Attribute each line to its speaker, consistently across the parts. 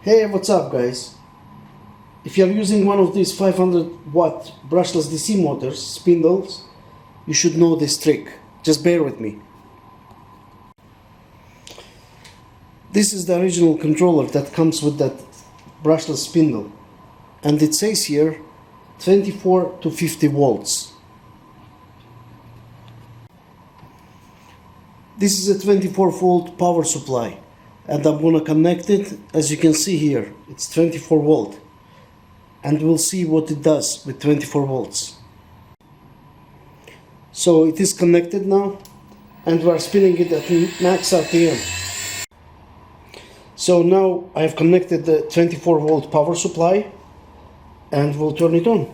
Speaker 1: Hey, what's up guys? If you're using one of these 500W brushless DC motors, spindles, you should know this trick. Just bear with me. This is the original controller that comes with that brushless spindle. And it says here 24 to 50 volts. This is a 24 volt power supply. And I'm going to connect it. As you can see here, it's 24 volt, and we'll see what it does with 24 volts. So it is connected now, and we're spinning it at max RPM. So now I've connected the 24 volt power supply, and we'll turn it on.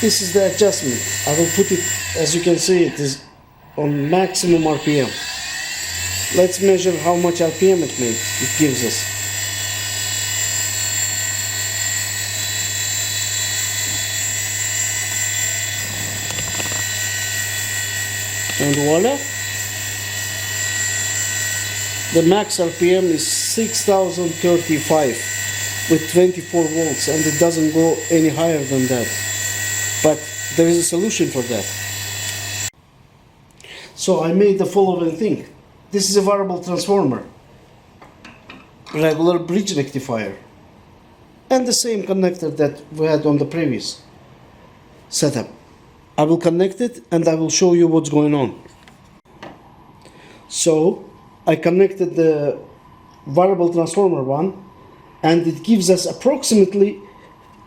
Speaker 1: This is the adjustment. I will put it, as you can see, it is on maximum RPM. Let's measure how much RPM it gives us. And voila! The max RPM is 6035 with 24 volts, and it doesn't go any higher than that. But there is a solution for that. So I made the following thing. This is a variable transformer, regular bridge rectifier, and the same connector that we had on the previous setup. I will connect it and I will show you what's going on. So I connected the variable transformer one, and it gives us approximately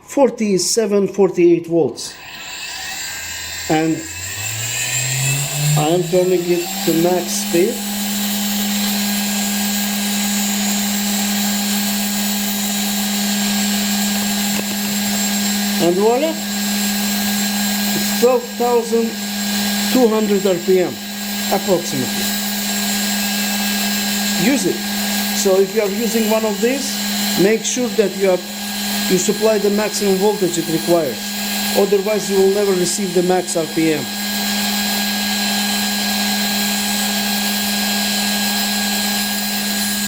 Speaker 1: 47-48 volts. And I am turning it to max speed. And voila, it's 12,200 RPM approximately. Use it. So if you are using one of these, make sure that you supply the maximum voltage it requires. Otherwise you will never receive the max RPM.